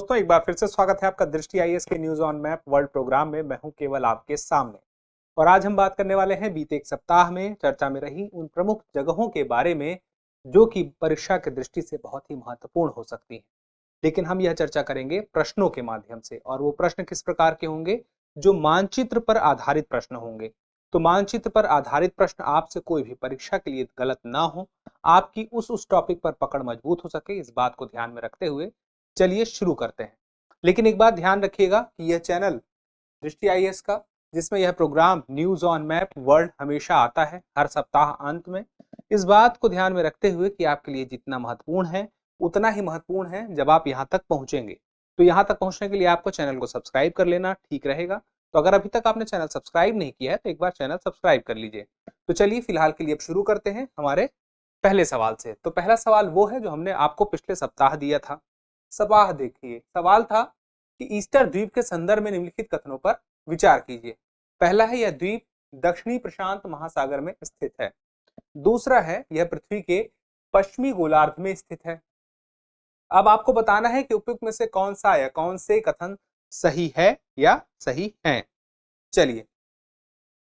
दोस्तों, एक बार फिर से स्वागत है आपका दृष्टि आईएएस के news on map world program में। मैं हूं केवल आपके सामने और आज हम बात करने वाले हैं बीते एक सप्ताह में चर्चा में रही उन प्रमुख जगहों के बारे में जो कि परीक्षा की दृष्टि से बहुत ही महत्वपूर्ण हो सकती हैं। लेकिन हम यह चर्चा करेंगे प्रश्नों के माध्यम से, और वो प्रश्न किस प्रकार के होंगे? जो मानचित्र पर आधारित प्रश्न होंगे। तो मानचित्र पर आधारित प्रश्न आपसे कोई भी परीक्षा के लिए गलत ना हो, आपकी उस टॉपिक पर पकड़ मजबूत हो सके, इस बात को ध्यान में रखते हुए चलिए शुरू करते हैं। लेकिन एक बात ध्यान रखिएगा कि यह चैनल दृष्टि आईएएस का, जिसमें यह programme news on map world हमेशा आता है हर सप्ताह अंत में, इस बात को ध्यान में रखते हुए कि आपके लिए जितना महत्वपूर्ण है उतना ही महत्वपूर्ण है जब आप यहाँ तक पहुंचेंगे। तो यहाँ तक पहुंचने के लिए आपको चैनल को सब्सक्राइब कर लेना ठीक रहेगा। तो अगर अभी तक आपने चैनल सब्सक्राइब नहीं किया है तो एक बार चैनल सब्सक्राइब कर लीजिए। तो चलिए फिलहाल के लिए अब शुरू करते हैं हमारे पहले सवाल से। तो पहला सवाल वो है जो हमने आपको पिछले सप्ताह दिया था। सवाल देखिए, सवाल था कि ईस्टर द्वीप के संदर्भ में निम्नलिखित कथनों पर विचार कीजिए। पहला है, यह द्वीप दक्षिणी प्रशांत महासागर में स्थित है। दूसरा है, यह पृथ्वी के पश्चिमी गोलार्ध में स्थित है। अब आपको बताना है कि उपयुक्त में से कौन सा या कौन से कथन सही है या सही है। चलिए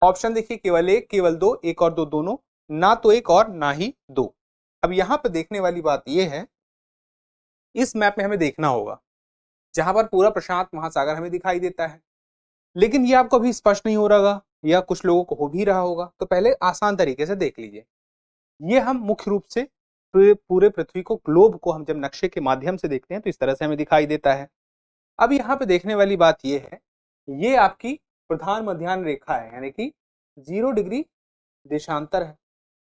ऑप्शन देखिए, केवल एक, केवल दो, एक और दो दोनों, ना तो एक और ना ही दो। अब यहां पर देखने वाली बात यह है, इस मैप में हमें देखना होगा जहां पर पूरा प्रशांत महासागर हमें दिखाई देता है, लेकिन ये आपको अभी स्पष्ट नहीं हो रहा या कुछ लोगों को हो भी रहा होगा। तो पहले आसान तरीके से देख लीजिए। ये हम मुख्य रूप से पूरे पृथ्वी को, ग्लोब को हम जब नक्शे के माध्यम से देखते हैं तो इस तरह से हमें दिखाई देता है। अब यहाँ पे देखने वाली बात यह है, ये आपकी प्रधान मध्याह्न रेखा है, यानी कि 0 डिग्री देशांतर है।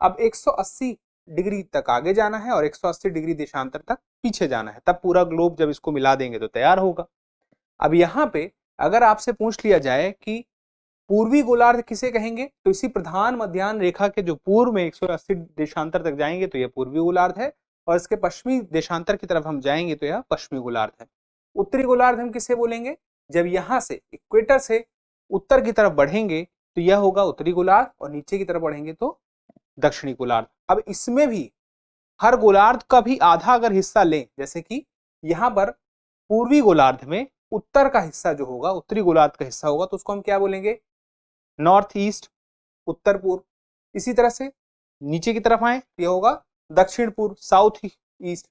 अब 180 डिग्री तक आगे जाना है और 180 डिग्री देशांतर तक पीछे जाना है, तब पूरा ग्लोब जब इसको मिला देंगे तो तैयार होगा। अब यहाँ पे अगर आपसे पूछ लिया जाए कि पूर्वी गोलार्ध किसे कहेंगे, तो इसी प्रधान मध्याह्न रेखा के जो पूर्व में 180 देशांतर तक जाएंगे तो यह पूर्वी गोलार्ध है, और इसके पश्चिमी देशांतर की तरफ हम जाएंगे तो यह पश्चिमी गोलार्ध है। उत्तरी गोलार्ध हम किसे बोलेंगे? जब यहां से इक्वेटर से उत्तर की तरफ बढ़ेंगे तो यह होगा उत्तरी गोलार्ध, और नीचे की तरफ बढ़ेंगे तो दक्षिणी गोलार्ध। अब इसमें भी हर गोलार्ध का भी आधा अगर हिस्सा लें, जैसे कि यहां पर पूर्वी गोलार्ध में उत्तर का हिस्सा जो होगा, उत्तरी गोलार्ध का हिस्सा होगा, तो उसको हम क्या बोलेंगे? नॉर्थ ईस्ट, उत्तर पूर्व। इसी तरह से नीचे की तरफ आए तो यह होगा दक्षिण पूर्व, साउथ ईस्ट।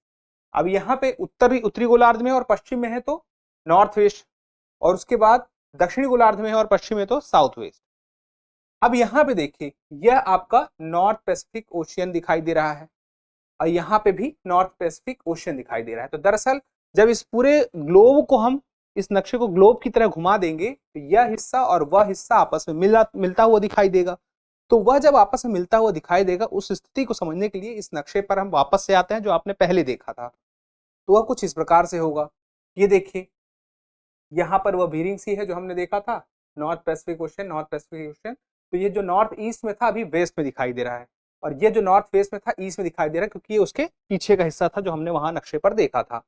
अब यहाँ पे उत्तरी गोलार्ध में और पश्चिम में है तो नॉर्थ वेस्ट, और उसके बाद दक्षिणी गोलार्ध में है और पश्चिम में तो साउथ वेस्ट। अब यहाँ पे देखिए, यह आपका नॉर्थ पैसिफिक ओशियन दिखाई दे रहा है, और यहाँ पे भी नॉर्थ पैसिफिक ओशियन दिखाई दे रहा है। तो दरअसल जब इस पूरे ग्लोब को हम, इस नक्शे को ग्लोब की तरह घुमा देंगे तो यह हिस्सा और वह हिस्सा आपस में मिलता हुआ दिखाई देगा। तो वह जब आपस में मिलता हुआ दिखाई देगा, उस स्थिति को समझने के लिए इस नक्शे पर हम वापस से आते हैं जो आपने पहले देखा था। तो वह कुछ इस प्रकार से होगा। ये देखिए, यहाँ पर वह बीरिंग सी है जो हमने देखा था, north Pacific ocean, north Pacific ocean. तो ये जो नॉर्थ ईस्ट में था अभी वेस्ट में दिखाई दे रहा है, और ये जो नॉर्थ वेस्ट में था ईस्ट में दिखाई दे रहा है, क्योंकि ये उसके पीछे का हिस्सा था जो हमने वहां नक्शे पर देखा था।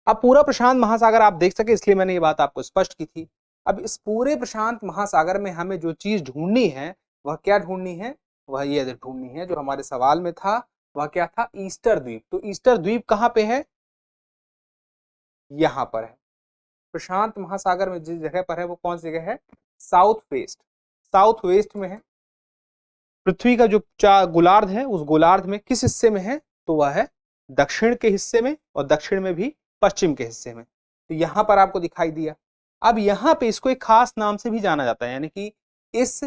अब पूरा प्रशांत महासागर आप देख सके इसलिए मैंने ये बात आपको स्पष्ट की थी। अब इस पूरे प्रशांत महासागर में हमें जो चीज ढूंढनी है, वह क्या ढूंढनी है? वह ये ढूंढनी है जो हमारे सवाल में था, वह क्या था? ईस्टर द्वीप। तो ईस्टर द्वीप कहाँ पे है? यहाँ पर है। प्रशांत महासागर में जिस जगह पर है वो कौन सी जगह है? South west. साउथ वेस्ट में है। पृथ्वी का जो गोलार्ध है, उस गोलार्ध में किस हिस्से में है? तो वह है दक्षिण के हिस्से में, और दक्षिण में भी पश्चिम के हिस्से में। तो यहां पर आपको दिखाई दिया। अब यहाँ पे इसको एक खास नाम से भी जाना जाता है, यानी कि इस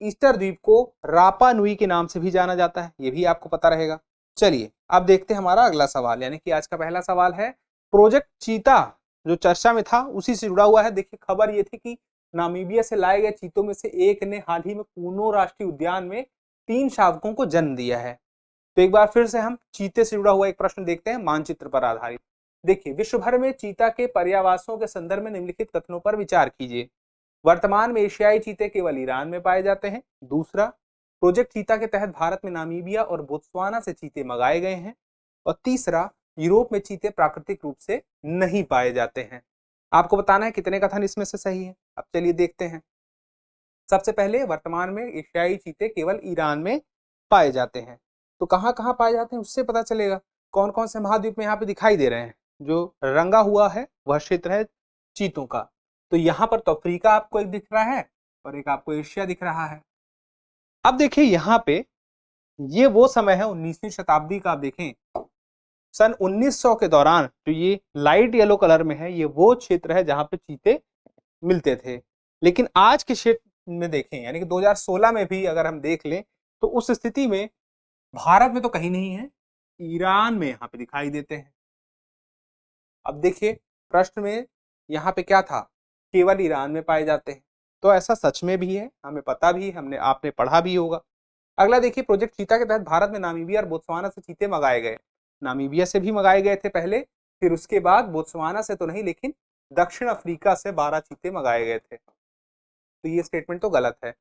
ईस्टर द्वीप को रापा नुई के नाम से भी जाना जाता है, ये भी आपको पता रहेगा। चलिए अब देखते हैं हमारा अगला सवाल, यानी कि आज का पहला सवाल है प्रोजेक्ट चीता, जो चर्चा में था उसी से जुड़ा हुआ है। देखिए, खबर ये थी कि नामीबिया से लाए गए चीतों में से एक ने हाल ही में कूनो राष्ट्रीय उद्यान में 3 शावकों को जन्म दिया है। तो एक बार फिर से हम चीते से जुड़ा हुआ एक प्रश्न देखते हैं मानचित्र पर आधारित। देखिए, विश्व भर में चीता के पर्यावासों के संदर्भ में निम्नलिखित कथनों पर विचार कीजिए। वर्तमान में एशियाई चीते केवल ईरान में पाए जाते हैं। दूसरा, प्रोजेक्ट चीता के तहत भारत में नामीबिया और बोत्सवाना से चीते मंगाए गए हैं। और तीसरा, यूरोप में चीते प्राकृतिक रूप से नहीं पाए जाते हैं। आपको बताना है कितने कथन इसमें से सही है। अब चलिए देखते हैं। सबसे पहले, वर्तमान में एशियाई चीते केवल ईरान में पाए जाते हैं। तो कहाँ कहाँ पाए जाते हैं उससे पता चलेगा। कौन कौन से महाद्वीप में यहाँ पे दिखाई दे रहे हैं? जो रंगा हुआ है वह क्षेत्र है चीतों का। तो यहाँ पर तो अफ्रीका आपको एक दिख रहा है और एक आपको एशिया दिख रहा है। अब देखिए यहाँ पे ये वो समय है 19वीं शताब्दी का। आप देखें सन 1900 के दौरान जो ये लाइट येलो कलर में है, ये वो क्षेत्र है जहां पे चीते मिलते थे। लेकिन आज के क्षेत्र में देखें, यानी कि 2016 में भी अगर हम देख लें तो उस स्थिति में भारत में तो कहीं नहीं है, ईरान में यहाँ पे दिखाई देते हैं। अब देखिए प्रश्न में यहाँ पे क्या था, केवल ईरान में पाए जाते हैं। तो ऐसा सच में भी है, हमें पता भी है, हमने आपने पढ़ा भी होगा। अगला देखिए, प्रोजेक्ट चीता के तहत भारत में नामीबिया और बोत्सवाना से चीते मंगाए गए। नामीबिया से भी मंगाए गए थे पहले, फिर उसके बाद बोत्सवाना से तो नहीं, लेकिन दक्षिण अफ्रीका से 12 चीते मंगाए गए थे। तो ये स्टेटमेंट तो गलत है।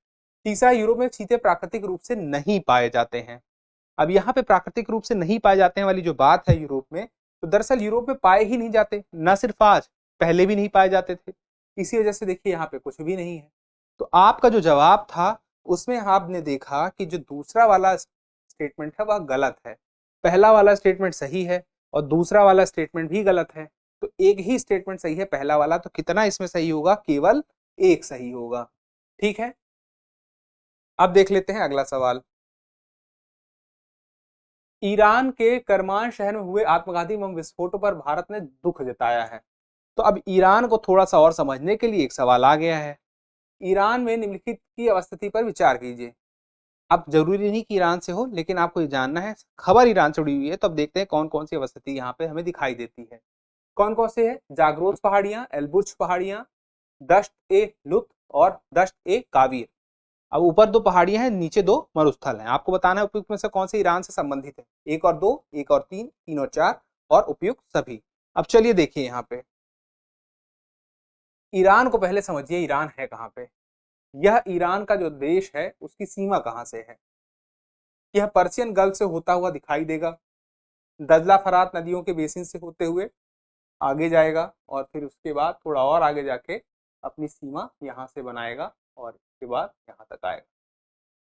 तीसरा, यूरोप में चीते प्राकृतिक रूप से नहीं पाए जाते हैं। अब यहाँ पे प्राकृतिक रूप से नहीं पाए जाते हैं वाली जो बात है यूरोप में, तो दरअसल यूरोप में पाए ही नहीं जाते, न सिर्फ आज, पहले भी नहीं पाए जाते थे। इसी वजह से देखिए यहाँ पे कुछ भी नहीं है। तो आपका जो जवाब था उसमें आपने देखा कि जो दूसरा वाला स्टेटमेंट है वह गलत है। पहला वाला स्टेटमेंट सही है और दूसरा वाला स्टेटमेंट भी गलत है। तो एक ही स्टेटमेंट सही है, पहला वाला। तो कितना इसमें सही होगा? केवल एक सही होगा। ठीक है, अब देख लेते हैं अगला सवाल। ईरान के करमान शहर में हुए आत्मघाती बम विस्फोटों पर भारत ने दुख जताया है। तो अब ईरान को थोड़ा सा और समझने के लिए एक सवाल आ गया है। ईरान में निम्नलिखित की अवस्थिति पर विचार कीजिए। अब जरूरी नहीं कि ईरान से हो, लेकिन आपको ये जानना है, खबर ईरान से जुड़ी हुई है। तो अब देखते हैं कौन कौन सी अवस्थिति यहाँ पे हमें दिखाई देती है। कौन कौन से है? जाग्रोस पहाड़ियां, एलबुर्ज पहाड़ियां, दश्त ए लुत्फ और दश्त ए कावीर। अब ऊपर दो पहाड़ियां हैं, नीचे दो मरुस्थल हैं। आपको बताना है उपयुक्त में से कौन से ईरान से संबंधित है। 1 और 2, 1 और 3, 3 और 4 और उपयुक्त सभी। अब चलिए देखिए यहाँ पे ईरान को पहले समझिए, ईरान है कहाँ पे। यह ईरान का जो देश है उसकी सीमा कहाँ से है? यह पर्शियन गल्फ से होता हुआ दिखाई देगा, दजला फरात नदियों के बेसिन से होते हुए आगे जाएगा और फिर उसके बाद थोड़ा और आगे जाके अपनी सीमा यहाँ से बनाएगा और इसके बाद यहाँ तक आएगा,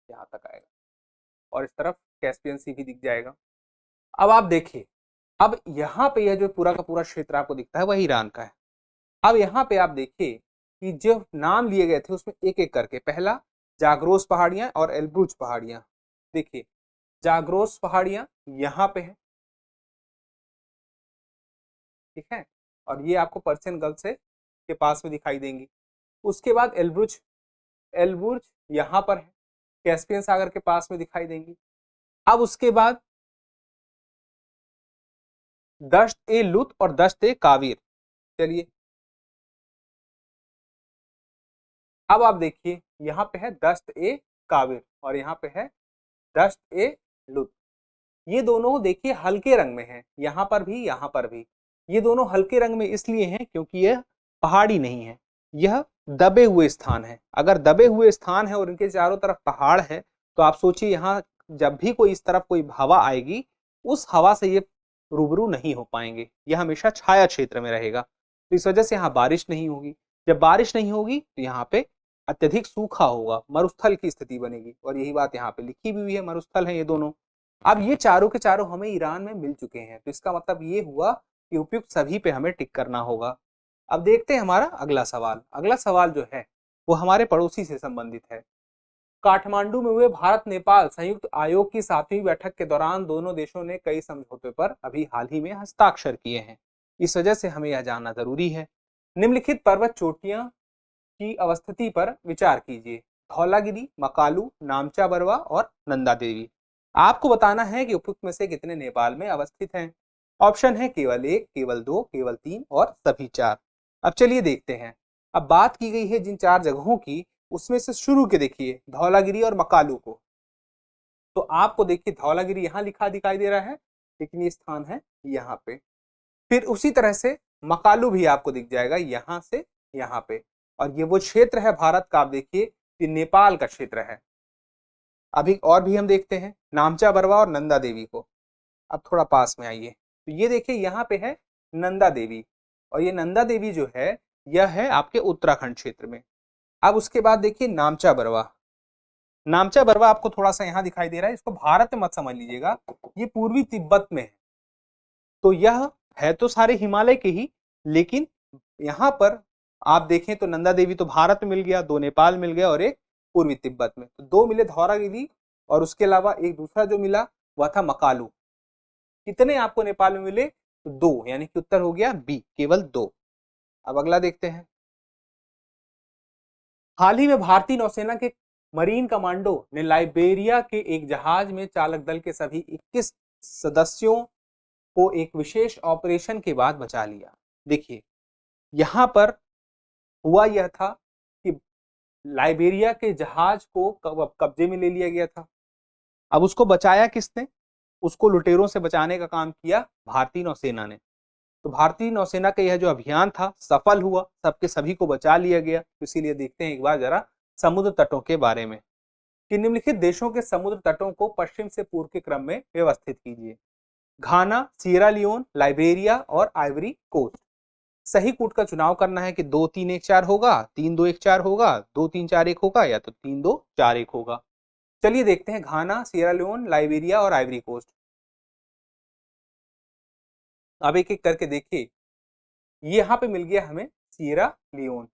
यहाँ तक आएगा और इस तरफ कैस्पियन सी भी दिख जाएगा। अब आप देखिए, अब यहाँ पे यह जो पूरा का पूरा क्षेत्र आपको दिखता है वह ईरान का है। अब यहाँ पे आप देखिए कि जो नाम लिए गए थे उसमें एक एक करके, पहला जाग्रोस पहाड़ियां और एल्ब्रुज पहाड़ियां। देखिए जाग्रोस पहाड़ियां यहाँ पे है, ठीक है, और ये आपको पर्शियन गल्फ से के पास में दिखाई देंगी। उसके बाद एल्ब्रुज, एल्ब्रुज यहाँ पर है, कैस्पियन सागर के पास में दिखाई देंगी। अब उसके बाद दश्त ए लुत और दश्त ए कावीर। चलिए अब आप देखिए यहाँ पे है दश्त ए कावीर और यहाँ पे है दश्त ए लुत। ये दोनों देखिए हल्के रंग में हैं, यहाँ पर भी यहाँ पर भी। ये दोनों हल्के रंग में इसलिए हैं क्योंकि यह पहाड़ी नहीं है, यह दबे हुए स्थान है। अगर दबे हुए स्थान है और इनके चारों तरफ पहाड़ है तो आप सोचिए यहाँ जब भी कोई इस तरफ कोई हवा आएगी, उस हवा से ये रूबरू नहीं हो पाएंगे, यह हमेशा छाया क्षेत्र में रहेगा। तो इस वजह से यहाँ बारिश नहीं होगी। जब बारिश नहीं होगी तो यहाँ पे अत्यधिक सूखा होगा, मरुस्थल की स्थिति बनेगी और यही बात यहाँ पे लिखी भी हुई है, मरुस्थल है ये दोनों। अब ये चारों के चारों हमें ईरान में मिल चुके हैं, तो इसका मतलब ये हुआ कि उपयुक्त सभी पे हमें टिक करना होगा। अब देखते हैं हमारा अगला सवाल। अगला सवाल जो है वो हमारे पड़ोसी से संबंधित है। काठमांडू में हुए भारत नेपाल संयुक्त आयोग की 7वीं बैठक के दौरान दोनों देशों ने कई समझौते पर अभी हाल ही में हस्ताक्षर किए हैं। इस वजह से हमें यह जानना जरूरी है। निम्नलिखित पर्वत चोटियां की अवस्थिति पर विचार कीजिए। धौलागिरी, मकालू, नामचा बरवा और नंदा देवी। आपको बताना है कि उपयुक्त में से कितने नेपाल में अवस्थित हैं। ऑप्शन है केवल 1, केवल 2, केवल 3 और सभी 4। अब चलिए देखते हैं। अब बात की गई है जिन 4 जगहों की, उसमें से शुरू के देखिए धौलागिरी और मकालू को। तो आपको देखिए धौलागिरी यहाँ लिखा दिखाई दे रहा है, लेकिन ये स्थान है यहाँ पे। फिर उसी तरह से मकालू भी आपको दिख जाएगा यहाँ से यहाँ पे, और ये वो क्षेत्र है भारत का, आप देखिए कि नेपाल का क्षेत्र है। अभी और भी हम देखते हैं नामचा बरवा और नंदा देवी को। अब थोड़ा पास में आइए, तो ये देखिए यहाँ पे है नंदा देवी, और ये नंदा देवी जो है यह है आपके उत्तराखंड क्षेत्र में। अब उसके बाद देखिए नामचा बरवा। नामचा बरवा आपको थोड़ा सा यहाँ दिखाई दे रहा है, इसको भारत में मत समझ लीजिएगा, ये पूर्वी तिब्बत में है। तो यह है तो सारे हिमालय के ही, लेकिन यहाँ पर आप देखें तो नंदा देवी तो भारत में मिल गया, 2 नेपाल मिल गया और एक पूर्वी तिब्बत में, तो 2 मिले धौलागिरी, और उसके अलावा एक दूसरा जो मिला वह था मकालू। कितने आपको नेपाल में मिले? तो 2, यानी कि उत्तर हो गया बी, केवल 2। अब अगला देखते हैं। हाल ही में भारतीय नौसेना के मरीन कमांडो ने लाइबेरिया के एक जहाज में चालक दल के सभी 21 सदस्यों को एक विशेष ऑपरेशन के बाद बचा लिया। देखिए यहां पर हुआ यह था कि लाइबेरिया के जहाज को कब्जे में ले लिया गया था। अब उसको बचाया किसने? उसको लुटेरों से बचाने का काम किया भारतीय नौसेना ने। तो भारतीय नौसेना का यह जो अभियान था सफल हुआ, सबके सभी को बचा लिया गया। तो इसीलिए देखते हैं एक बार जरा समुद्र तटों के बारे में कि निम्नलिखित देशों के समुद्र तटों को पश्चिम से पूर्व के क्रम में व्यवस्थित कीजिए। घाना, सियरा लियोन, लाइबेरिया और आइवरी कोस्ट। सही कूट का चुनाव करना है कि 2 3 1 4 होगा, 3 2 1 4 होगा, 2 3 4 1 होगा, या तो 3 2 4 1 होगा। चलिए देखते हैं घाना, सियरा लियोन, लाइबेरिया और आइवरी कोस्ट। अब एक एक करके देखिए। यहाँ पे मिल गया हमें सियरा लियोन,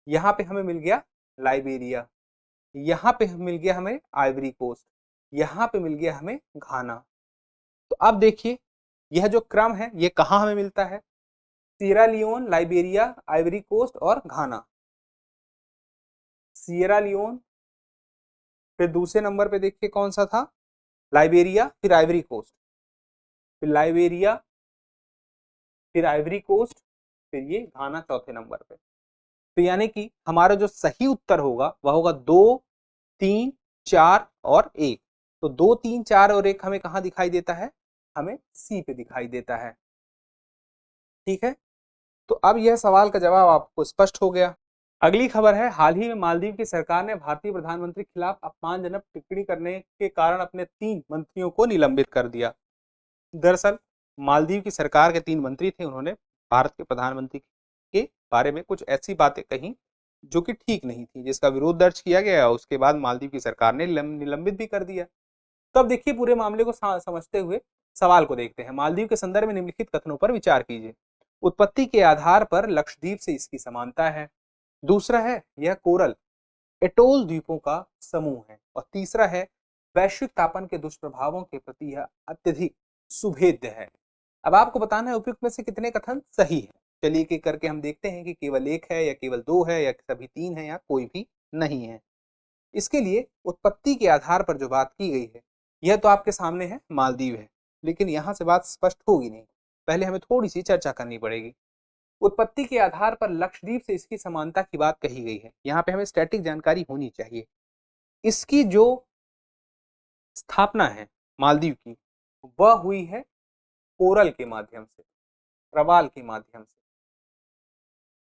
यहाँ पे हमें मिल गया लाइबेरिया, यहाँ पे मिल गया हमें आइवरी कोस्ट, यहाँ पे मिल गया हमें घाना। तो अब देखिए यह जो क्रम है ये कहाँ हमें मिलता है? Sierra Leone, Liberia, Ivory Coast और घाना। सियरा लियोन, फिर दूसरे नंबर पे देखिए कौन सा था? लाइबेरिया, फिर आइवरी कोस्ट, फिर लाइबेरिया, फिर आइवरी कोस्ट, फिर ये घाना चौथे नंबर पे। तो यानी कि हमारा जो सही उत्तर होगा वह होगा 2 3 4 और 1। तो 2 3 4 और 1 हमें कहाँ दिखाई देता है? हमें सी पे दिखाई देता है। ठीक है, तो अब यह सवाल का जवाब आपको स्पष्ट हो गया। अगली खबर है, हाल ही में मालदीव की सरकार ने भारतीय प्रधानमंत्री के खिलाफ अपमानजनक टिप्पणी करने के कारण अपने 3 मंत्रियों को निलंबित कर दिया। दरअसल मालदीव की सरकार के 3 मंत्री थे, उन्होंने भारत के प्रधानमंत्री के बारे में कुछ ऐसी बातें कही जो कि ठीक नहीं थी, जिसका विरोध दर्ज किया गया। उसके बाद मालदीव की सरकार ने निलंबित भी कर दिया। तो अब देखिए पूरे मामले को समझते हुए सवाल को देखते हैं। मालदीव के संदर्भ में निम्नलिखित कथनों पर विचार कीजिए। उत्पत्ति के आधार पर लक्षद्वीप से इसकी समानता है। दूसरा है यह कोरल एटोल द्वीपों का समूह है। और तीसरा है वैश्विक तापन के दुष्प्रभावों के प्रति यह अत्यधिक सुभेद्य है। अब आपको बताना है उपयुक्त में से कितने कथन सही है। चलिए एक करके हम देखते हैं कि केवल 1 है या केवल 2 है या सभी 3 है या कोई भी नहीं है। इसके लिए उत्पत्ति के आधार पर जो बात की गई है यह तो आपके सामने है, मालदीव है, लेकिन यहां से बात स्पष्ट होगी नहीं, पहले हमें थोड़ी सी चर्चा करनी पड़ेगी। उत्पत्ति के आधार पर लक्षद्वीप से इसकी समानता की बात कही गई है। यहाँ पे हमें स्टैटिक जानकारी होनी चाहिए। इसकी जो स्थापना है मालदीव की वह हुई है कोरल के माध्यम से, प्रवाल के माध्यम से,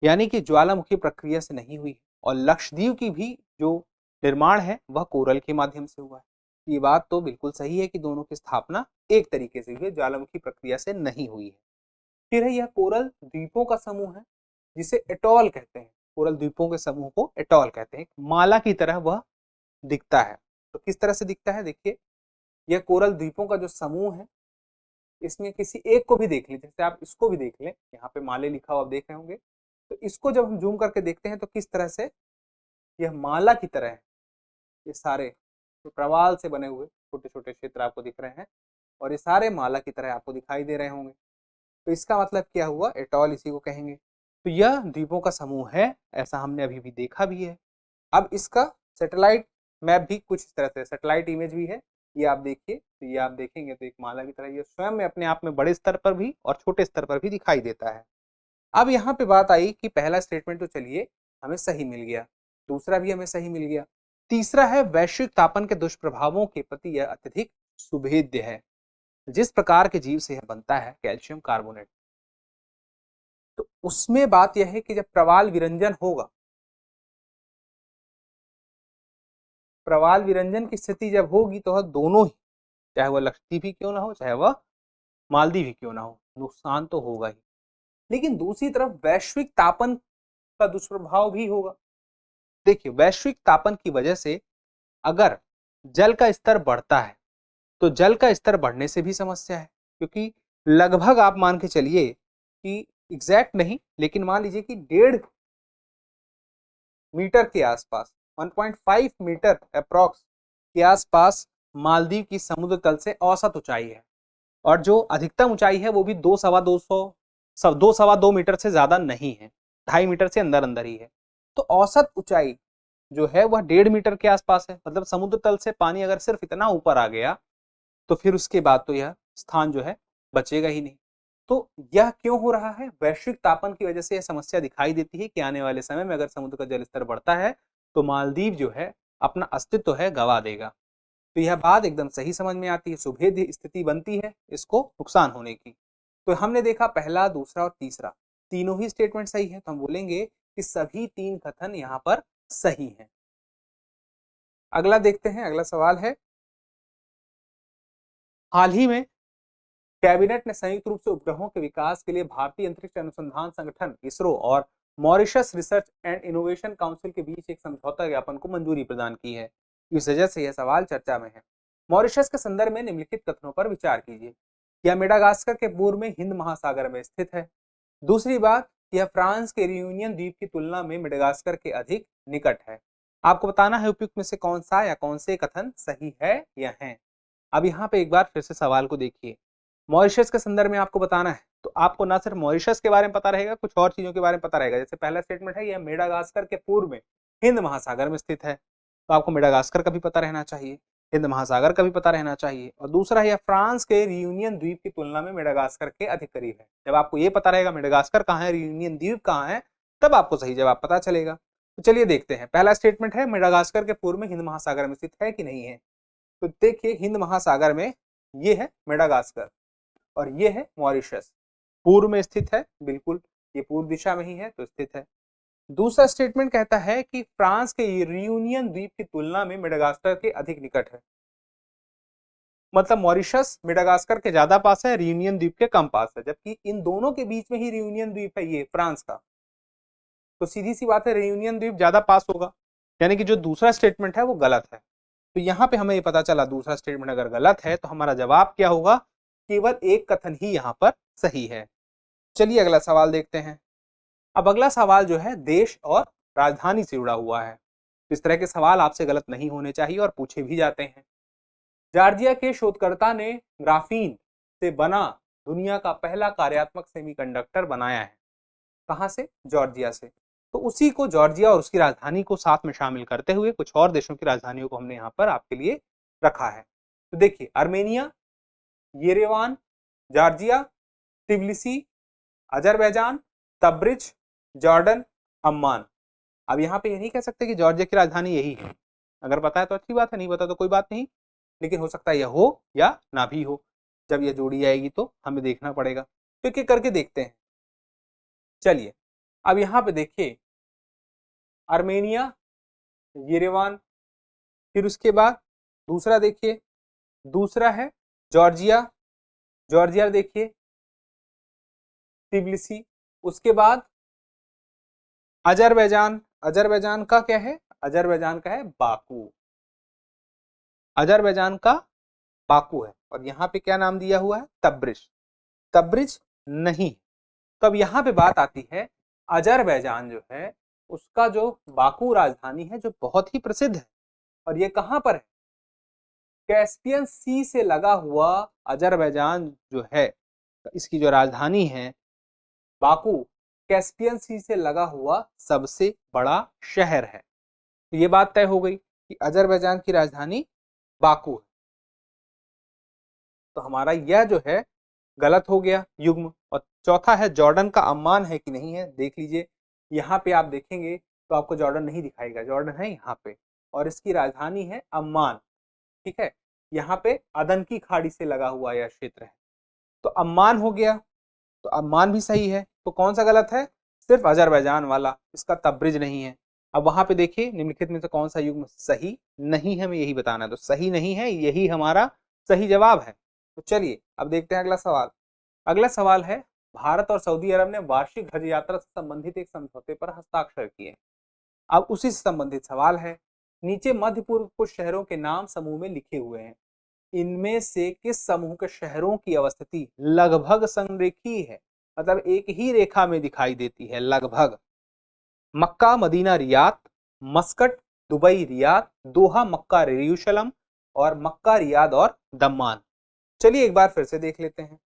यानी कि ज्वालामुखी प्रक्रिया से नहीं हुई है। और लक्षद्वीप की भी जो निर्माण है वह कोरल के माध्यम से हुआ है। ये बात तो बिल्कुल सही है कि दोनों की स्थापना एक तरीके से हुई है, ज्वालामुखी प्रक्रिया से नहीं हुई है। फिर है यह कोरल द्वीपों का समूह है जिसे एटॉल कहते हैं। कोरल द्वीपों के समूह को एटॉल कहते हैं। माला की तरह वह दिखता है। तो किस तरह से दिखता है? देखिए यह कोरल द्वीपों का जो समूह है, इसमें किसी एक को भी देख लीजिए, जैसे आप इसको भी देख लें, यहाँ पे माले लिखा हुआ आप देख रहे होंगे। तो इसको जब हम जूम करके देखते हैं तो किस तरह से यह माला की तरह है। ये सारे तो प्रवाल से बने हुए छोटे छोटे क्षेत्र आपको दिख रहे हैं और ये सारे माला की तरह आपको दिखाई दे रहे होंगे। तो इसका मतलब क्या हुआ? एटॉल इसी को कहेंगे। तो यह द्वीपों का समूह है, ऐसा हमने अभी भी देखा भी है। अब इसका सैटेलाइट मैप भी कुछ इस तरह से, सैटेलाइट इमेज भी है, ये आप देखिए। तो ये आप देखेंगे तो एक माला की तरह ये स्वयं में अपने आप में बड़े स्तर पर भी और छोटे स्तर पर भी दिखाई देता है। अब यहाँ पे बात आई कि पहला स्टेटमेंट तो चलिए हमें सही मिल गया, दूसरा भी हमें सही मिल गया, तीसरा है वैश्विक तापन के दुष्प्रभावों के प्रति यह अत्यधिक सुभेद्य है। जिस प्रकार के जीव से यह बनता है कैल्शियम कार्बोनेट, तो उसमें बात यह है कि जब प्रवाल विरंजन होगा, प्रवाल विरंजन की स्थिति जब होगी तो वह दोनों ही, चाहे वह लक्षद्वीप ही क्यों ना हो चाहे वह मालदीव ही क्यों ना हो, नुकसान तो होगा ही। लेकिन दूसरी तरफ वैश्विक तापन का दुष्प्रभाव भी होगा। देखिए वैश्विक तापन की वजह से अगर जल का स्तर बढ़ता है तो जल का स्तर बढ़ने से भी समस्या है, क्योंकि लगभग आप मान के चलिए कि एग्जैक्ट नहीं, लेकिन मान लीजिए कि 1.5 मीटर के आसपास, 1.5 मीटर अप्रॉक्स के आसपास मालदीव की समुद्र तल से औसत ऊंचाई है। और जो अधिकतम ऊंचाई है वो भी 2 मीटर से ज्यादा नहीं है, 2.5 मीटर से अंदर अंदर ही है। तो औसत ऊंचाई जो है वह 1.5 मीटर के आसपास है। मतलब समुद्र तल से पानी अगर सिर्फ इतना ऊपर आ गया तो फिर उसके बाद तो यह स्थान जो है बचेगा ही नहीं। तो यह क्यों हो रहा है? वैश्विक तापन की वजह से यह समस्या दिखाई देती है कि आने वाले समय में अगर समुद्र का जल स्तर बढ़ता है तो मालदीव जो है अपना अस्तित्व है गवा देगा। तो यह बात एकदम सही समझ में आती है, सुभेद्य स्थिति बनती है इसको नुकसान होने की। तो हमने देखा पहला, दूसरा और तीसरा, तीनों ही स्टेटमेंट सही है, तो हम बोलेंगे कि सभी 3 कथन यहाँ पर सही हैं। अगला देखते हैं, अगला सवाल है, हाल ही में कैबिनेट ने संयुक्त रूप से उपग्रहों के विकास के लिए भारतीय अंतरिक्ष अनुसंधान संगठन इसरो और Mauritius research and innovation council के बीच एक समझौता ज्ञापन को मंजूरी प्रदान की है। इस वजह से यह सवाल चर्चा में है। मॉरिशस के संदर्भ में निम्नलिखित कथनों पर विचार कीजिए। यह मेडागास्कर के पूर्व में हिंद महासागर में स्थित है। दूसरी बात, यह फ्रांस के रियूनियन द्वीप की तुलना में मेडागास्कर के अधिक निकट है। आपको बताना है उपयुक्त में से कौन सा या कौन से कथन सही है या है। अब यहाँ पे एक बार फिर से सवाल को देखिए। मॉरिशस के संदर्भ में आपको बताना है, तो आपको ना सिर्फ मॉरिशस के बारे में पता रहेगा, कुछ और चीजों के बारे में पता रहेगा। जैसे पहला स्टेटमेंट है यह मेडागास्कर के पूर्व में हिंद महासागर में स्थित है, तो आपको मेडागास्कर का भी पता रहना चाहिए, हिंद महासागर का भी पता रहना चाहिए। और दूसरा, यह फ्रांस के रियूनियन द्वीप की तुलना में मेडागास्कर के अधिक करीब है। जब आपको ये पता रहेगा मेडागास्कर कहाँ है, रियूनियन द्वीप कहाँ है, तब आपको सही जवाब पता चलेगा। तो चलिए देखते हैं। पहला स्टेटमेंट है मेडागास्कर के पूर्व में हिंद महासागर में स्थित है कि नहीं है। तो देखिए हिंद महासागर में ये है मेडागास्कर और ये है मॉरिशस, पूर्व में स्थित है, बिल्कुल ये पूर्व दिशा में ही है तो स्थित है। दूसरा स्टेटमेंट कहता है कि फ्रांस के रियूनियन द्वीप की तुलना में मेडागास्कर के अधिक निकट है। मतलब मॉरिशस मेडागास्कर के ज्यादा पास है, रियूनियन द्वीप के कम पास है, जबकि इन दोनों के बीच में ही रियूनियन द्वीप है ये फ्रांस का। तो सीधी सी बात है रियूनियन द्वीप ज्यादा पास होगा, यानी कि जो दूसरा स्टेटमेंट है वो गलत है। तो यहाँ पे हमें ये पता चला दूसरा स्टेटमेंट अगर गलत है तो हमारा जवाब क्या होगा, केवल एक कथन ही यहाँ पर सही है। चलिए अगला सवाल देखते हैं। अब अगला सवाल जो है देश और राजधानी से जुड़ा हुआ है। इस तरह के सवाल आपसे गलत नहीं होने चाहिए और पूछे भी जाते हैं। जॉर्जिया के शोधकर्ता ने ग्राफीन से बना दुनिया का पहला कार्यात्मक सेमीकंडक्टर बनाया है। कहां से? जॉर्जिया से। तो उसी को, जॉर्जिया और उसकी राजधानी को साथ में शामिल करते हुए कुछ और देशों की राजधानियों को हमने यहाँ पर आपके लिए रखा है। तो देखिए Armenia, Yerevan, Georgia, Tbilisi, Azerbaijan, Tabriz, Jordan, Amman. अब यहाँ पे ये नहीं कह सकते कि जॉर्जिया की राजधानी यही है। अगर पता है तो अच्छी बात है, नहीं पता तो कोई बात नहीं, लेकिन हो सकता है यह हो या ना भी हो। जब यह जोड़ी आएगी तो हमें देखना पड़ेगा, तो एक एक करके देखते हैं। चलिए अब यहाँ पे देखिए आर्मेनिया, येरेवान, फिर उसके बाद दूसरा देखिए, दूसरा है जॉर्जिया, जॉर्जिया देखिए, तिब्लिसी, उसके बाद अजरबैजान, अजरबैजान का क्या है? अजरबैजान का है बाकू, अजरबैजान का बाकू है। और यहाँ पे क्या नाम दिया हुआ है? तब्रिज, तब्रिज नहीं। तो अब यहाँ पे बात आती है, अजरबैजान जो है उसका जो बाकू राजधानी है जो बहुत ही प्रसिद्ध है, और ये कहाँ पर है? कैस्पियन सी से लगा हुआ अजरबैजान जो है, इसकी जो राजधानी है बाकू, कैस्पियन सी से लगा हुआ सबसे बड़ा शहर है। तो ये बात तय हो गई कि अजरबैजान की राजधानी बाकू है। तो हमारा यह जो है गलत हो गया युग्म। और चौथा है जॉर्डन का अम्मान है कि नहीं है, देख लीजिए। यहाँ पे आप देखेंगे तो आपको जॉर्डन नहीं दिखाएगा, जॉर्डन है यहाँ पे और इसकी राजधानी है अम्मान। ठीक है, यहाँ पे अदन की खाड़ी से लगा हुआ यह क्षेत्र है, तो अम्मान हो गया। तो अम्मान भी सही है, तो कौन सा गलत है? सिर्फ अजरबैजान वाला, इसका तब्रिज नहीं है। अब वहां पे देखिए निम्नलिखित में से कौन सा युग्म सही नहीं है, हमें यही बताना है। तो सही नहीं है, यही हमारा सही जवाब है। तो चलिए अब देखते हैं अगला सवाल। अगला सवाल है, भारत और सऊदी अरब ने वार्षिक हज यात्रा से संबंधित एक समझौते पर हस्ताक्षर किए। अब उसी से संबंधित सवाल है, नीचे मध्य पूर्व कुछ शहरों के नाम समूह में लिखे हुए हैं। इनमें से किस समूह के शहरों की अवस्थिति लगभग संरेखीय है, मतलब एक ही रेखा में दिखाई देती है लगभग? Mecca Medina Riyadh, Muscat Dubai Riyadh, Doha Mecca Jerusalem और मक्का रियाद और दम्मान। चलिए एक बार फिर से देख लेते हैं।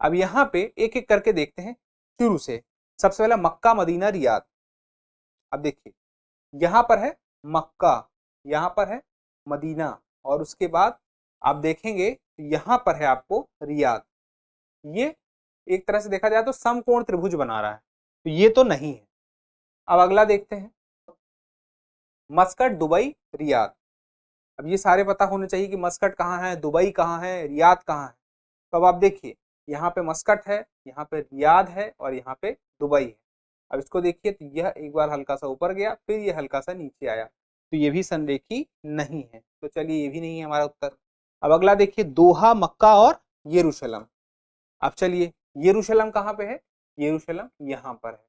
अब यहाँ पे एक एक करके देखते हैं शुरू से। सबसे पहला मक्का मदीना रियाद। अब देखिए यहाँ पर है मक्का, यहाँ पर है मदीना, और उसके बाद आप देखेंगे यहाँ पर है आपको रियाद। ये एक तरह से देखा जाए तो समकोण त्रिभुज बना रहा है, तो ये तो नहीं है। अब अगला देखते हैं मस्कट दुबई रियाद। अब ये सारे पता होने चाहिए कि मस्कट कहाँ है, दुबई कहाँ है, रियाद कहाँ है। तो अब आप देखिए यहाँ पे मस्कट है, यहाँ पे रियाद है और यहाँ पे दुबई है। अब इसको देखिए तो यह एक बार हल्का सा ऊपर गया, फिर ये हल्का सा नीचे आया, तो ये भी संरेखी नहीं है। तो चलिए ये भी नहीं है हमारा उत्तर। अब अगला देखिए दोहा मक्का और यरूशलेम। अब चलिए यरूशलेम कहाँ पे है, यरूशलेम यहाँ पर है,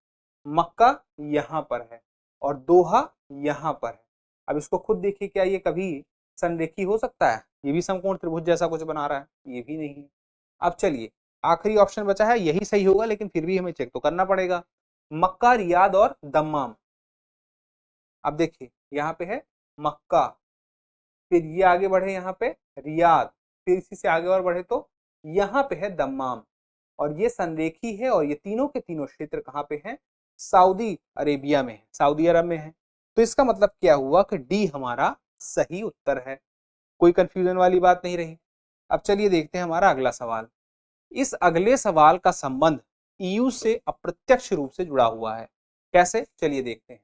मक्का यहाँ पर है और दोहा यहाँ पर है। अब इसको खुद देखिए क्या ये कभी संरेखी हो सकता है? ये भी समकोण त्रिभुज जैसा कुछ बना रहा है, ये भी नहीं है। अब चलिए आखिरी ऑप्शन बचा है, यही सही होगा लेकिन फिर भी हमें चेक तो करना पड़ेगा, मक्का रियाद और दम्माम। अब देखिए यहाँ पे है मक्का, फिर ये आगे बढ़े यहाँ पे रियाद, फिर इसी से आगे और बढ़े तो यहाँ पे है दम्माम, और ये संरेखी है और ये तीनों के तीनों क्षेत्र कहाँ पे हैं? सऊदी अरेबिया में है, सऊदी अरब में है। तो इसका मतलब क्या हुआ कि डी हमारा सही उत्तर है। कोई कंफ्यूजन वाली बात नहीं रही। अब चलिए देखते हैं हमारा अगला सवाल। इस अगले सवाल का संबंध ईयू से अप्रत्यक्ष रूप से जुड़ा हुआ है। कैसे? चलिए देखते हैं।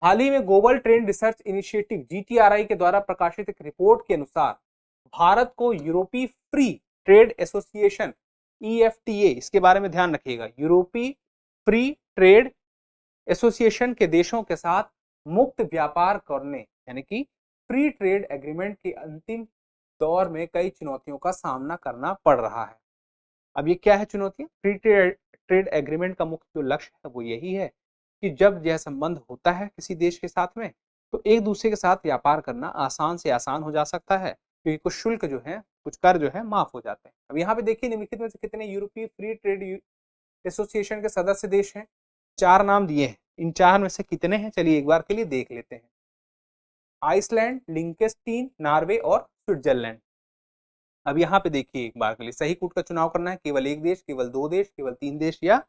हाल ही में ग्लोबल ट्रेड रिसर्च इनिशिएटिव जीटीआरआई के द्वारा प्रकाशित एक रिपोर्ट के अनुसार भारत को यूरोपीय फ्री ट्रेड एसोसिएशन ईएफटीए, इसके बारे में ध्यान रखिएगा, यूरोपीय फ्री ट्रेड एसोसिएशन के देशों के साथ मुक्त व्यापार करने यानी कि फ्री ट्रेड एग्रीमेंट के अंतिम दौर में कई चुनौतियों का सामना करना पड़ रहा है। अब ये क्या है चुनौतियां? फ्री ट्रेड एग्रीमेंट का मुख्य जो लक्ष्य है वो यही है कि जब यह संबंध होता है किसी देश के साथ में तो एक दूसरे के साथ व्यापार करना आसान से आसान हो जा सकता है, क्योंकि कुछ शुल्क जो है, कुछ कर जो है माफ हो जाते हैं। अब यहाँ पे देखिए निम्नलिखित में से कितने यूरोपीय फ्री ट्रेड एसोसिएशन के सदस्य देश हैं? 4 नाम दिए हैं, इन 4 में से कितने हैं चलिए एक बार के लिए देख लेते हैं। आइसलैंड, लिंकेस्टीन, नॉर्वे और स्विट्जरलैंड। अब यहाँ पे देखिए एक बार के लिए सही कूट का चुनाव करना है, केवल एक देश, केवल 2 देश, केवल 3 देश या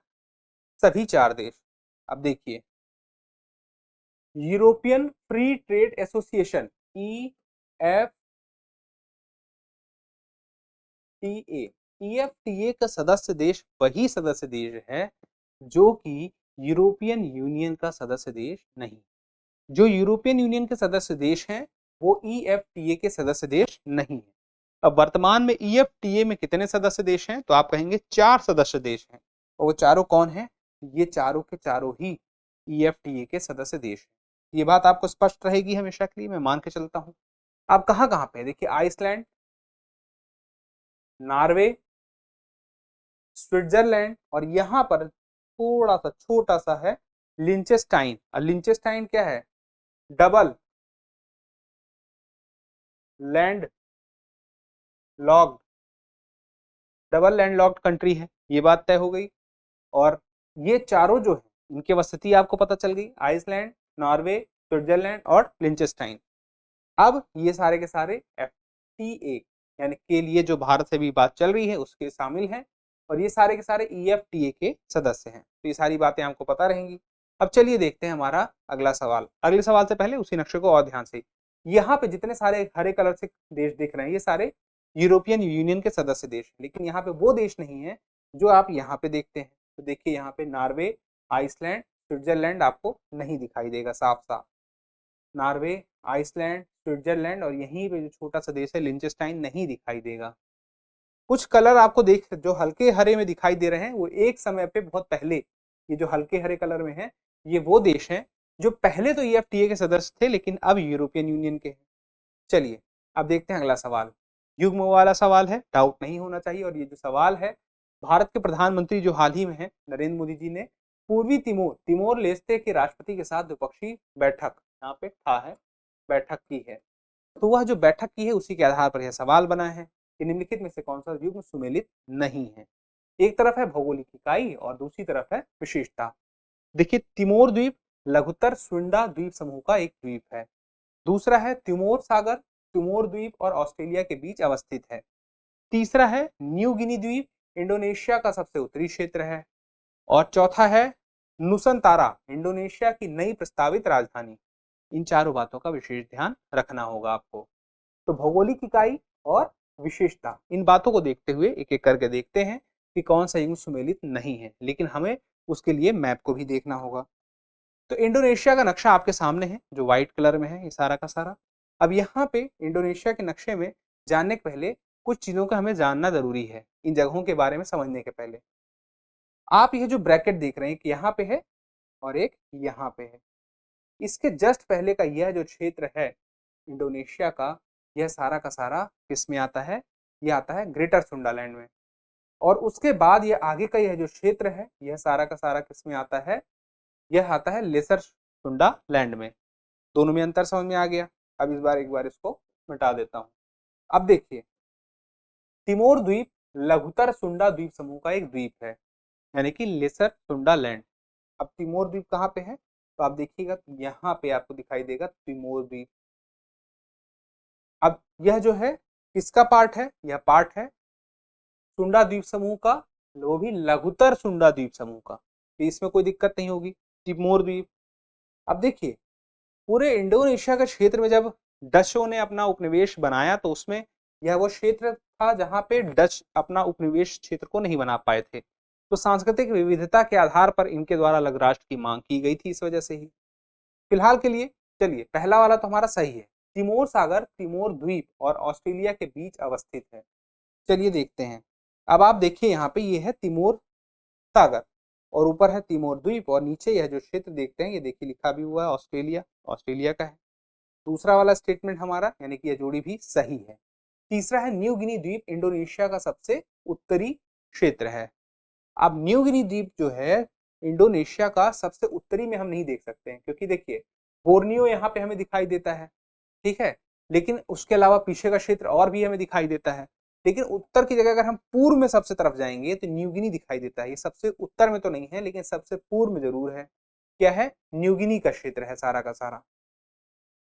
सभी 4 देश। अब देखिए European free trade association EFTA का सदस्य देश वही सदस्य देश है जो कि यूरोपियन यूनियन का सदस्य देश नहीं। जो यूरोपियन यूनियन के सदस्य देश हैं वो ईएफटीए के सदस्य देश नहीं है। अब वर्तमान में ईएफटीए में कितने सदस्य देश हैं? तो आप कहेंगे 4 सदस्य देश हैं, और वो चारों कौन हैं? ये चारों के चारों ही ईएफटीए के सदस्य देश हैं। ये बात आपको स्पष्ट रहेगी हमेशा के लिए, मैं मान के चलता हूं। अब कहाँ कहाँ पे देखिए, आइसलैंड, नॉर्वे, स्विट्जरलैंड और यहाँ पर थोड़ा सा छोटा सा है लिंचेस्टाइन। और लिंचेस्टाइन क्या है? Double land locked, double land locked country है, ये बात तय हो गई। और ये चारों जो है इनकी अवस्थिति आपको पता चल गई, आइसलैंड, नॉर्वे, स्विट्जरलैंड और लिंचेस्टाइन। अब ये सारे के सारे एफटीए यानी के लिए जो भारत से भी बात चल रही है उसके शामिल हैं, और ये सारे के सारे ईएफटीए के सदस्य हैं। तो ये सारी बातें आपको पता रहेंगी। अब चलिए देखते हैं हमारा अगला सवाल। अगले सवाल से पहले उसी नक्शे को और ध्यान से, यहाँ पे जितने सारे हरे कलर से देश दिख रहे हैं ये सारे यूरोपियन यूनियन के सदस्य देश हैं, लेकिन यहाँ पे वो देश नहीं है जो आप यहाँ पे देखते हैं। तो देखिए यहाँ पे नॉर्वे, आइसलैंड, स्विट्जरलैंड आपको नहीं दिखाई देगा साफ साफ। नॉर्वे, आइसलैंड, स्विट्जरलैंड और यहीं पे जो छोटा सा देश है लिंचेस्टाइन नहीं दिखाई देगा। कुछ कलर आपको देख जो हल्के हरे में दिखाई दे रहे हैं वो एक समय पे बहुत पहले, ये जो हल्के हरे कलर में है ये वो देश हैं जो पहले तो ईएफटीए के सदस्य थे लेकिन अब यूरोपियन यूनियन के हैं। चलिए अब देखते हैं अगला सवाल। युग्म वाला सवाल है, डाउट नहीं होना चाहिए। और ये जो सवाल है, भारत के प्रधानमंत्री जो हाल ही में है नरेंद्र मोदी जी ने पूर्वी तिमोर लेस्ते के राष्ट्रपति के साथ द्विपक्षीय बैठक यहाँ पे था है बैठक की है। तो वह जो बैठक की है उसी के आधार पर यह सवाल बना है कि निम्नलिखित में से कौन सा युग्म सुमेलित नहीं है। एक तरफ है भौगोलिक इकाई और दूसरी तरफ है विशेषता। देखिए, तिमोर द्वीप लघुत्तर सुंडा द्वीप समूह का एक द्वीप है। दूसरा है तिमोर सागर, तिमोर द्वीप और ऑस्ट्रेलिया के बीच अवस्थित है। तीसरा है न्यू गिनी द्वीप, इंडोनेशिया का सबसे उत्तरी क्षेत्र है। और चौथा है नुसंतारा, इंडोनेशिया की नई प्रस्तावित राजधानी। इन चारों बातों का विशेष ध्यान रखना होगा आपको। तो भौगोलिक इकाई और विशेषता, इन बातों को देखते हुए एक एक करके देखते हैं कि कौन सा युग्म सुमेलित नहीं है, लेकिन हमें उसके लिए मैप को भी देखना होगा। तो इंडोनेशिया का नक्शा आपके सामने है जो व्हाइट कलर में है, ये सारा का सारा। अब यहाँ पे इंडोनेशिया के नक्शे में जानने के पहले कुछ चीजों का हमें जानना जरूरी है, इन जगहों के बारे में समझने के पहले। आप यह जो ब्रैकेट देख रहे हैं कि यहाँ पे है और एक यहाँ पे है, इसके जस्ट पहले का यह जो क्षेत्र है इंडोनेशिया का, यह सारा का सारा किस में आता है? यह आता है ग्रेटर सुंडालैंड में। और उसके बाद यह आगे का यह जो क्षेत्र है, यह सारा का सारा किस में आता है? यह आता है लेसर सुंडालैंड में। दोनों में अंतर समझ में आ गया। अब इस बार एक बार इसको मिटा देता हूं। अब देखिए, तिमोर द्वीप लघुतर सुंडा द्वीप समूह का एक द्वीप है, यानी कि लेसर सुंडालैंड। अब तिमोर द्वीप कहाँ पे है? तो आप देखिएगा यहाँ पे आपको दिखाई देगा तिमोर द्वीप। अब यह जो है किसका पार्ट है? यह पार्ट है सुंडा द्वीप समूह का, वो भी लघुतर सुंडा द्वीप समूह का। तो इसमें कोई दिक्कत नहीं होगी। तिमोर द्वीप। अब देखिए, पूरे इंडोनेशिया के क्षेत्र में जब डचों ने अपना उपनिवेश बनाया तो उसमें यह वो क्षेत्र था जहां पे डच अपना उपनिवेश क्षेत्र को नहीं बना पाए थे। तो सांस्कृतिक विविधता के आधार पर इनके द्वारा अलग राष्ट्र की मांग की गई थी, इस वजह से ही। फिलहाल के लिए चलिए, पहला वाला तो हमारा सही है। तिमोर सागर तिमोर द्वीप और ऑस्ट्रेलिया के बीच अवस्थित है। चलिए देखते हैं। अब आप देखिए यहाँ पे ये है तिमोर सागर और ऊपर है तिमोर द्वीप और नीचे यह जो क्षेत्र देखते हैं ये देखिए लिखा भी हुआ है ऑस्ट्रेलिया, ऑस्ट्रेलिया का है। दूसरा वाला स्टेटमेंट हमारा यानी कि यह जोड़ी भी सही है। तीसरा है न्यू गिनी द्वीप इंडोनेशिया का सबसे उत्तरी क्षेत्र है। अब न्यू गिनी द्वीप जो है इंडोनेशिया का सबसे उत्तरी में हम नहीं देख सकते हैं, क्योंकि देखिए बोर्नियो यहाँ पे हमें दिखाई देता है, ठीक है, लेकिन उसके अलावा पीछे का क्षेत्र और भी हमें दिखाई देता है। लेकिन उत्तर की जगह अगर हम पूर्व में सबसे तरफ जाएंगे तो न्यू गिनी दिखाई देता है। ये सबसे उत्तर में तो नहीं है लेकिन सबसे पूर्व में जरूर है। क्या है? न्यू गिनी का क्षेत्र है सारा का सारा।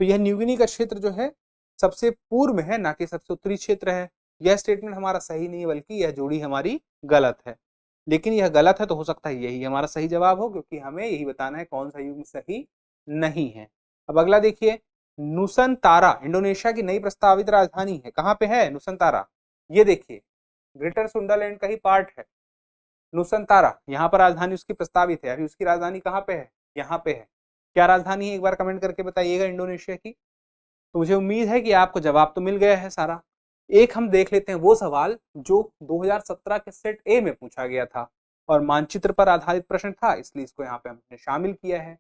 तो यह न्यू गिनी का क्षेत्र जो है सबसे पूर्व में है, ना कि सबसे उत्तरी क्षेत्र है। यह स्टेटमेंट हमारा सही नहीं बल्कि यह जोड़ी हमारी गलत है। लेकिन यह गलत है तो हो सकता है यही हमारा सही जवाब हो, क्योंकि हमें यही बताना है कौन सा युग्म सही नहीं है। अब अगला देखिए, नुसंतारा इंडोनेशिया की नई प्रस्तावित राजधानी है। कहाँ पे है नुसंतारा? ये देखिए ग्रेटर सुंडालैंड का ही पार्ट है नुसंतारा। यहाँ पर राजधानी उसकी प्रस्तावित है। अभी उसकी राजधानी कहाँ पे है? यहाँ पे है। क्या राजधानी है? एक बार कमेंट करके बताइएगा इंडोनेशिया की। तो मुझे उम्मीद है कि आपको जवाब तो मिल गया है सारा। एक हम देख लेते हैं वो सवाल जो 2017 के सेट ए में पूछा गया था और मानचित्र पर आधारित प्रश्न था, इसलिए इसको यहाँ पे हमने शामिल किया है।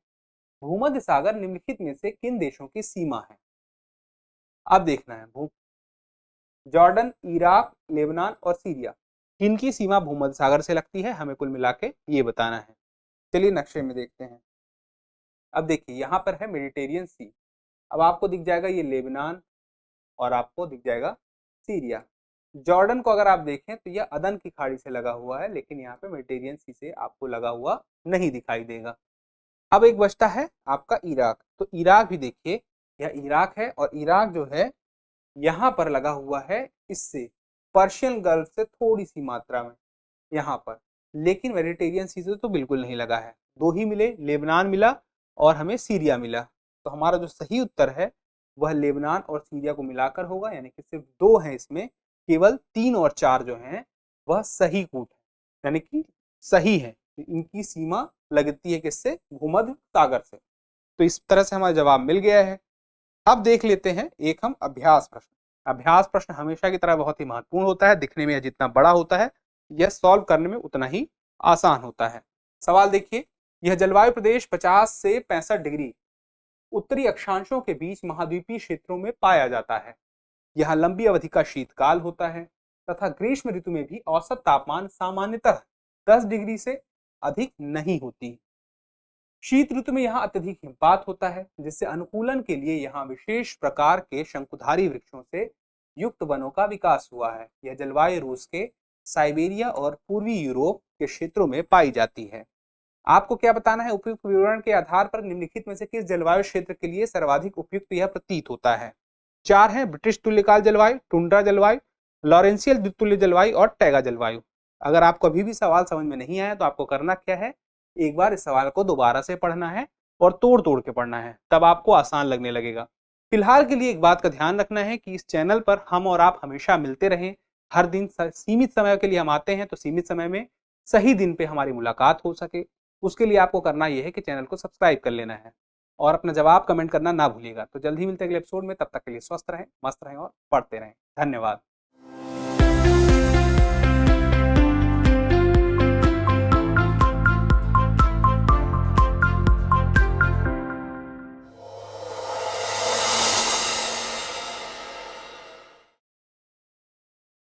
भूमध्य सागर निम्नलिखित में से किन देशों की सीमा है? अब देखना है जॉर्डन, इराक, लेबनान और सीरिया, किनकी सीमा भूमध्य सागर से लगती है, हमें कुल मिला के ये बताना है। चलिए नक्शे में देखते हैं। अब देखिए यहाँ पर है मेडिटेरियन सी। अब आपको दिख जाएगा ये लेबनान और आपको दिख जाएगा सीरिया। जॉर्डन को अगर आप देखें तो यह अदन की खाड़ी से लगा हुआ है, लेकिन यहाँ पे मेडिटेरियन सी से आपको लगा हुआ नहीं दिखाई देगा। अब एक बचता है आपका इराक। तो इराक भी देखिए, यह इराक है और इराक जो है यहाँ पर लगा हुआ है इससे पर्शियन गल्फ से थोड़ी सी मात्रा में यहाँ पर, लेकिन मेडिटेरियन सी से तो बिल्कुल नहीं लगा है। दो ही मिले, लेबनान मिला और हमें सीरिया मिला। तो हमारा जो सही उत्तर है वह लेबनान और सीरिया को मिलाकर होगा, यानी कि सिर्फ दो हैं इसमें, केवल 3 और 4 जो हैं वह सही कूट है, यानी कि सही है। इनकी सीमा लगती है किससे? भूमध्य सागर से। तो इस तरह से हमारा जवाब मिल गया है। अब देख लेते हैं एक हम अभ्यास प्रश्न। अभ्यास प्रश्न हमेशा की तरह बहुत ही महत्वपूर्ण होता है। दिखने में जितना बड़ा होता है यह सॉल्व करने में उतना ही आसान होता है। सवाल देखिए, यह जलवायु प्रदेश 50 से 65 डिग्री उत्तरी अक्षांशों के बीच महाद्वीपीय क्षेत्रों में पाया जाता है। यहाँ लंबी अवधि का शीतकाल होता है तथा ग्रीष्म ऋतु में भी औसत तापमान सामान्यतः 10 डिग्री से अधिक नहीं होती। शीत ऋतु में यहाँ अत्यधिक हिमपात होता है, जिससे अनुकूलन के लिए यहाँ विशेष प्रकार के शंकुधारी वृक्षों से युक्त वनों का विकास हुआ है। यह जलवायु रूस के साइबेरिया और पूर्वी यूरोप के क्षेत्रों में पाई जाती है। आपको क्या बताना है? उपयुक्त विवरण के आधार पर निम्नलिखित में से किस जलवायु क्षेत्र के लिए सर्वाधिक उपयुक्त यह प्रतीत होता है? 4 है ब्रिटिश तुल्यकाल जलवायु, टुंड्रा जलवायु, लॉरेंशियल द्वितुल्य जलवायु और टैगा जलवायु। अगर आपको अभी भी सवाल समझ में नहीं आया तो आपको करना क्या है, एक बार इस सवाल को दोबारा से पढ़ना है और तोड़ तोड़ के पढ़ना है, तब आपको आसान लगने लगेगा। फिलहाल के लिए एक बात का ध्यान रखना है कि इस चैनल पर हम और आप हमेशा मिलते रहें। हर दिन सीमित समय के लिए हम आते हैं, तो सीमित समय में सही दिन पे हमारी मुलाकात हो सके, उसके लिए आपको करना यह है कि चैनल को सब्सक्राइब कर लेना है और अपना जवाब कमेंट करना ना भूलिएगा। तो जल्द ही मिलते हैं अगले एपिसोड में, तब तक के लिए स्वस्थ रहें, मस्त रहें और पढ़ते रहें। धन्यवाद।